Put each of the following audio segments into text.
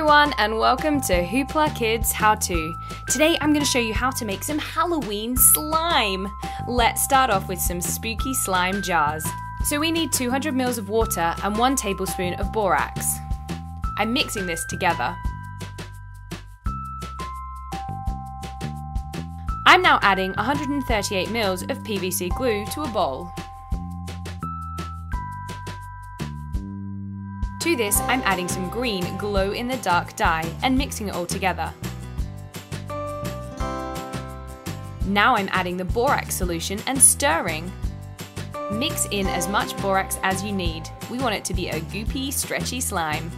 everyone and welcome to HooplaKidz How To. Today I'm going to show you how to make some Halloween slime. Let's start off with some spooky slime jars. So we need 200 ml of water and 1 tablespoon of borax. I'm mixing this together. I'm now adding 138 ml of PVC glue to a bowl. To this, I'm adding some green glow-in-the-dark dye and mixing it all together. Now I'm adding the borax solution and stirring. Mix in as much borax as you need. We want it to be a goopy, stretchy slime.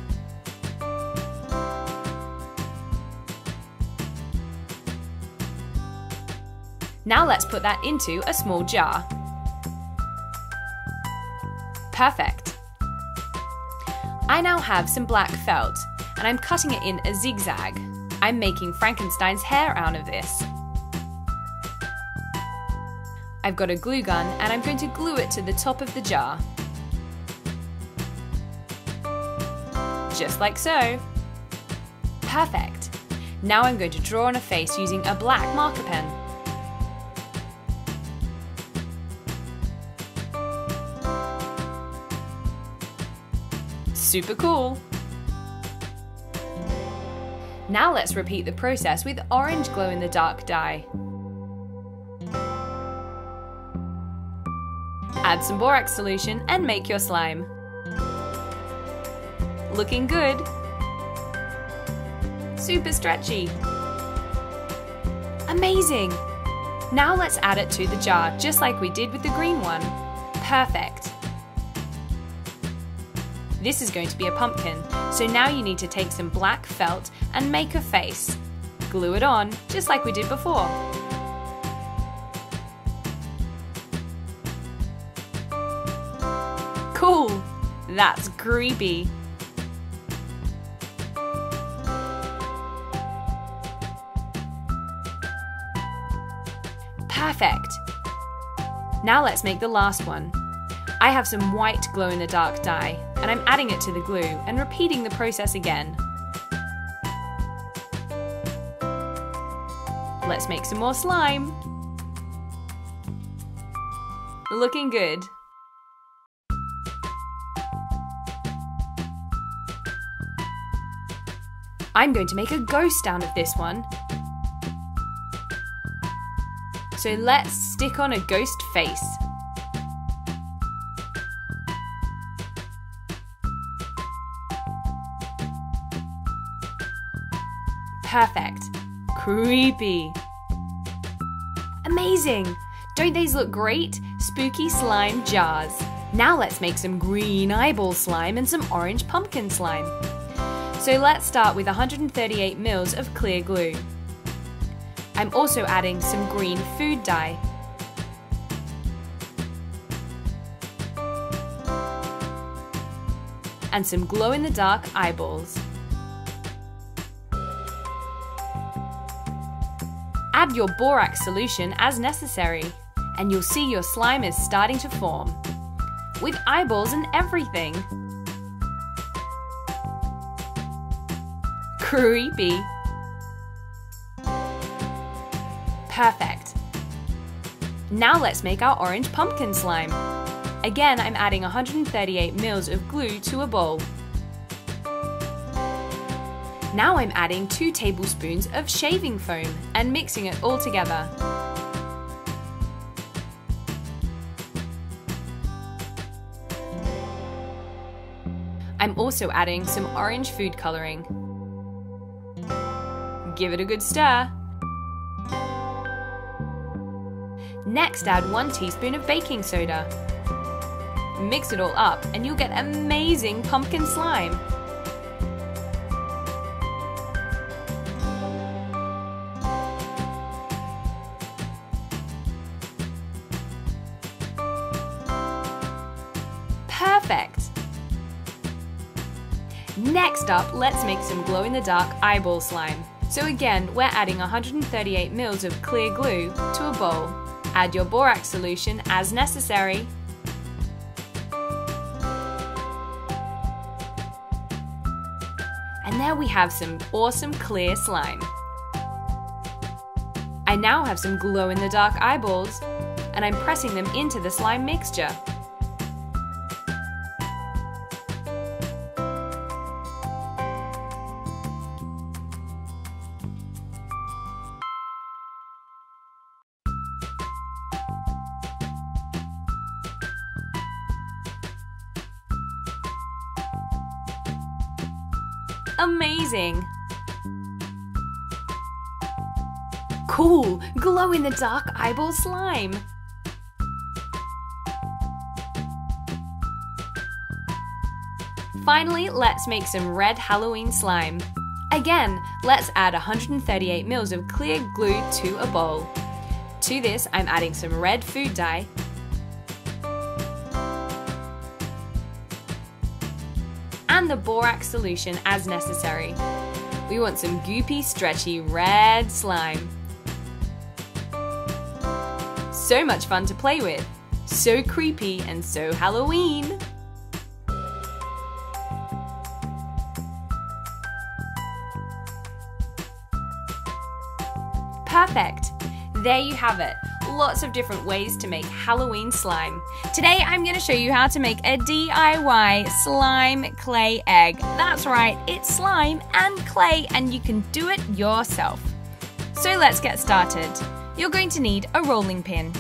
Now let's put that into a small jar. Perfect. I now have some black felt, and I'm cutting it in a zigzag. I'm making Frankenstein's hair out of this. I've got a glue gun, and I'm going to glue it to the top of the jar. Just like so. Perfect. Now I'm going to draw on a face using a black marker pen. Super cool! Now let's repeat the process with orange glow-in-the-dark dye. Add some borax solution and make your slime. Looking good! Super stretchy! Amazing! Now let's add it to the jar just like we did with the green one. Perfect! This is going to be a pumpkin, so now you need to take some black felt and make a face. Glue it on, just like we did before. Cool! That's creepy! Perfect! Now let's make the last one. I have some white glow-in-the-dark dye, and I'm adding it to the glue and repeating the process again. Let's make some more slime. Looking good. I'm going to make a ghost out of this one. So let's stick on a ghost face. Perfect. Creepy. Amazing! Don't these look great? Spooky slime jars. Now let's make some green eyeball slime and some orange pumpkin slime. So let's start with 138 ml of clear glue. I'm also adding some green food dye. And some glow-in-the-dark eyeballs. Add your borax solution as necessary, and you'll see your slime is starting to form, with eyeballs and everything. Creepy. Perfect. Now let's make our orange pumpkin slime. Again, I'm adding 138 ml of glue to a bowl. Now I'm adding 2 tablespoons of shaving foam and mixing it all together. I'm also adding some orange food coloring. Give it a good stir. Next, add 1 teaspoon of baking soda. Mix it all up and you'll get amazing pumpkin slime. Perfect! Next up, let's make some glow-in-the-dark eyeball slime. So again, we're adding 138 ml of clear glue to a bowl. Add your borax solution as necessary. And there we have some awesome clear slime. I now have some glow-in-the-dark eyeballs, and I'm pressing them into the slime mixture. Amazing! Cool! Glow-in-the-dark eyeball slime! Finally, let's make some red Halloween slime. Again, let's add 138 ml of clear glue to a bowl. To this, I'm adding some red food dye, and the borax solution as necessary. We want some goopy, stretchy red slime. So much fun to play with, so creepy and so Halloween. Perfect! There you have it. Lots of different ways to make Halloween slime. Today I'm going to show you how to make a DIY slime clay egg. That's right, it's slime and clay and you can do it yourself. So let's get started. You're going to need a rolling pin.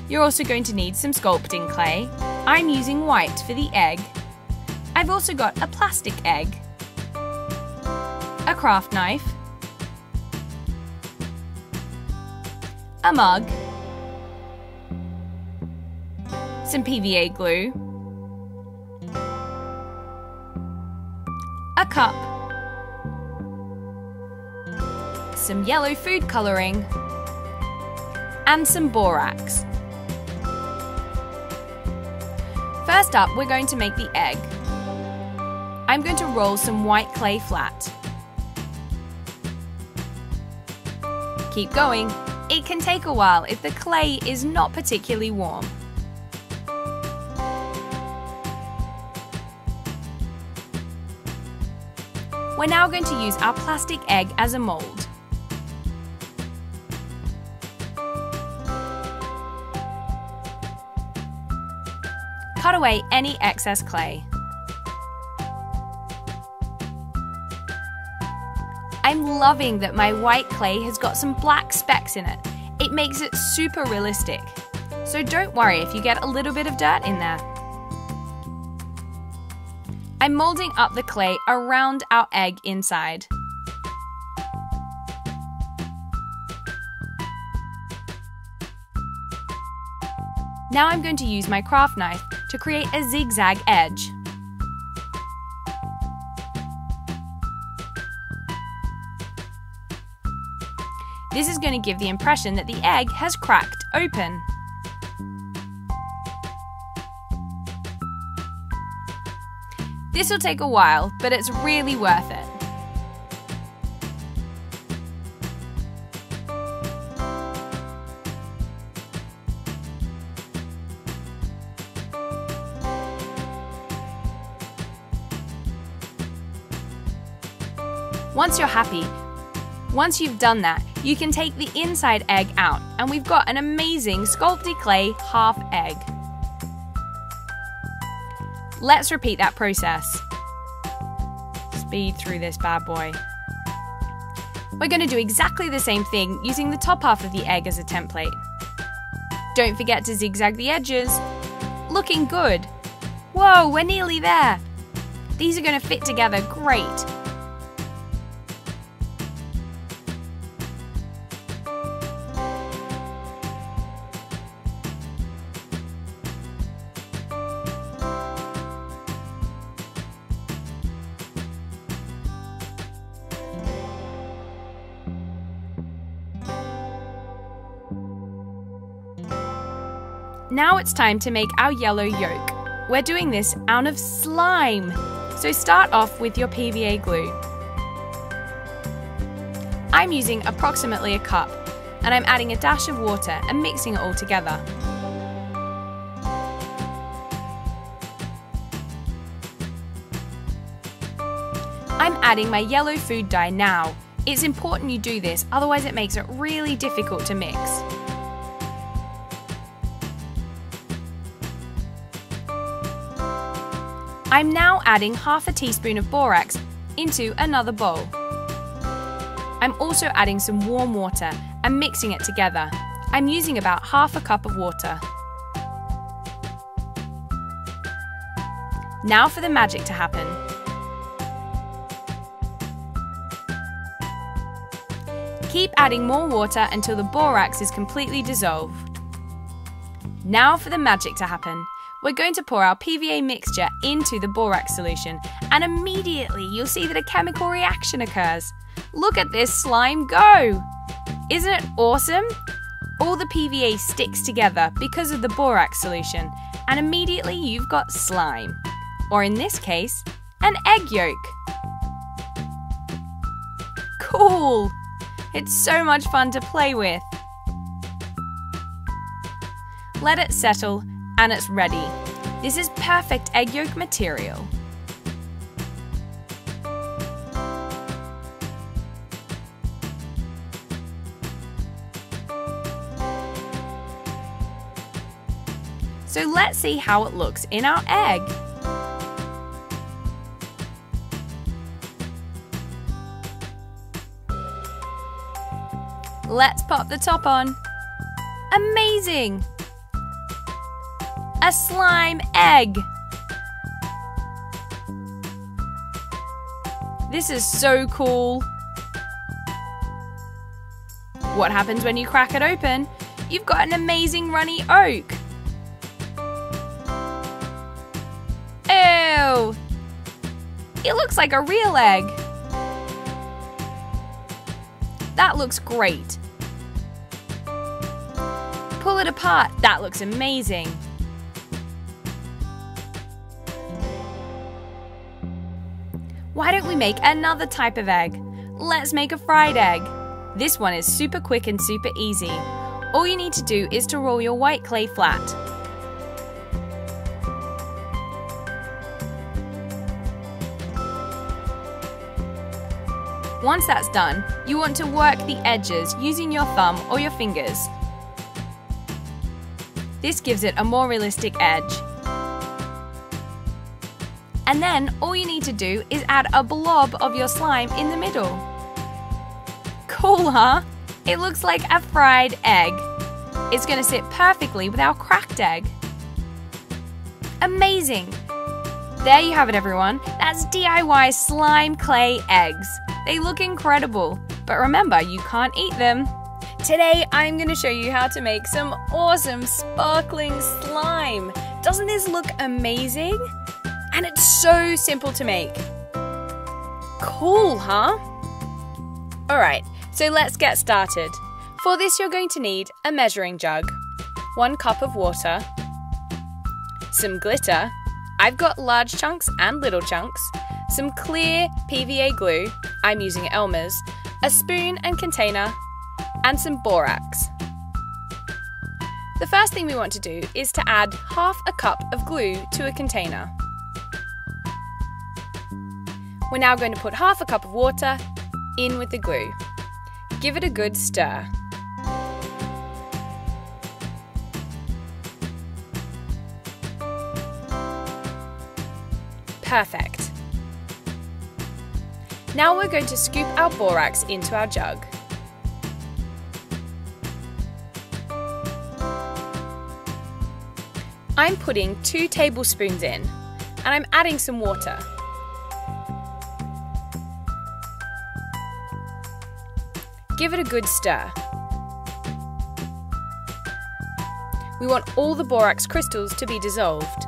You're also going to need some sculpting clay. I'm using white for the egg. I've also got a plastic egg, a craft knife, a mug, some PVA glue, a cup, some yellow food colouring, and some borax. First up, we're going to make the egg. I'm going to roll some white clay flat. Keep going. It can take a while if the clay is not particularly warm. We're now going to use our plastic egg as a mould. Cut away any excess clay. I'm loving that my white clay has got some black specks in it. It makes it super realistic. So don't worry if you get a little bit of dirt in there. I'm moulding up the clay around our egg inside. Now I'm going to use my craft knife to create a zigzag edge. This is going to give the impression that the egg has cracked open. This will take a while, but it's really worth it. Once you've done that, you can take the inside egg out, and we've got an amazing sculpty clay half egg. Let's repeat that process. Speed through this bad boy. We're going to do exactly the same thing using the top half of the egg as a template. Don't forget to zigzag the edges. Looking good. Whoa, we're nearly there. These are going to fit together great. Now it's time to make our yellow yolk. We're doing this out of slime. So start off with your PVA glue. I'm using approximately a cup, and I'm adding a dash of water and mixing it all together. I'm adding my yellow food dye now. It's important you do this, otherwise it makes it really difficult to mix. I'm now adding half a teaspoon of borax into another bowl. I'm also adding some warm water and mixing it together. I'm using about half a cup of water. Now for the magic to happen. Keep adding more water until the borax is completely dissolved. Now for the magic to happen. We're going to pour our PVA mixture into the borax solution, and immediately you'll see that a chemical reaction occurs. Look at this slime go! Isn't it awesome? All the PVA sticks together because of the borax solution, and immediately you've got slime. Or in this case, an egg yolk. Cool! It's so much fun to play with. Let it settle and it's ready. This is perfect egg yolk material. So let's see how it looks in our egg. Let's pop the top on. Amazing! A slime egg! This is so cool! What happens when you crack it open? You've got an amazing runny yolk! Ew! It looks like a real egg! That looks great! Pull it apart, that looks amazing! Why don't we make another type of egg? Let's make a fried egg. This one is super quick and super easy. All you need to do is to roll your white clay flat. Once that's done, you want to work the edges using your thumb or your fingers. This gives it a more realistic edge. And then all you need to do is add a blob of your slime in the middle. Cool, huh? It looks like a fried egg. It's going to sit perfectly with our cracked egg. Amazing! There you have it, everyone. That's DIY slime clay eggs. They look incredible, but remember, you can't eat them. Today, I'm going to show you how to make some awesome sparkling slime. Doesn't this look amazing? And it's so simple to make. Cool, huh? Alright, so let's get started. For this, you're going to need a measuring jug, 1 cup of water, some glitter. I've got large chunks and little chunks, some clear PVA glue, I'm using Elmer's, a spoon and container, and some borax. The first thing we want to do is to add half a cup of glue to a container. We're now going to put half a cup of water in with the glue. Give it a good stir. Perfect. Now we're going to scoop our borax into our jug. I'm putting 2 tablespoons in, and I'm adding some water. Give it a good stir. We want all the borax crystals to be dissolved.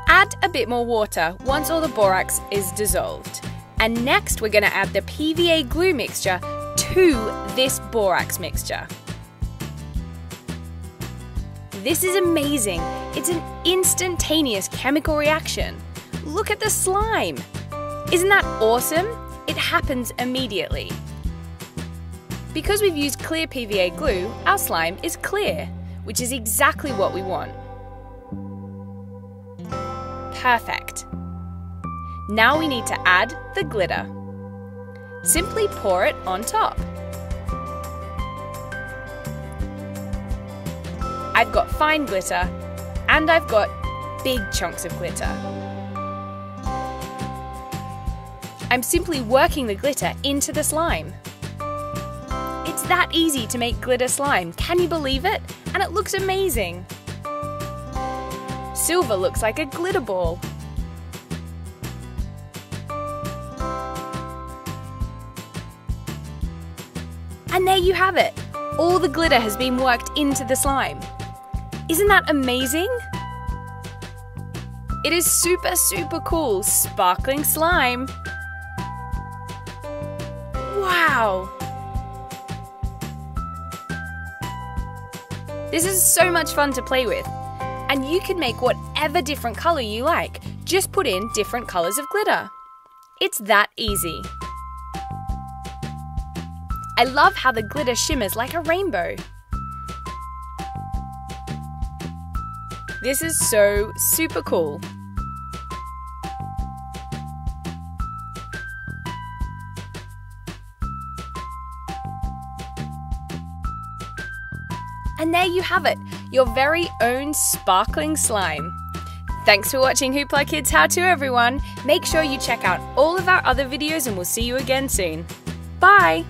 Add a bit more water once all the borax is dissolved. And next we're going to add the PVA glue mixture to this borax mixture. This is amazing. It's an instantaneous chemical reaction. Look at the slime. Isn't that awesome? It happens immediately. Because we've used clear PVA glue, our slime is clear, which is exactly what we want. Perfect. Now we need to add the glitter. Simply pour it on top. I've got fine glitter and I've got big chunks of glitter. I'm simply working the glitter into the slime. It's that easy to make glitter slime, can you believe it? And it looks amazing. Silver looks like a glitter ball. And there you have it. All the glitter has been worked into the slime. Isn't that amazing? It is super, super cool, sparkling slime. Wow! This is so much fun to play with. And you can make whatever different colour you like. Just put in different colours of glitter. It's that easy. I love how the glitter shimmers like a rainbow. This is so super cool. And there you have it, your very own sparkling slime. Thanks for watching HooplaKidz How To, everyone. Make sure you check out all of our other videos and we'll see you again soon. Bye!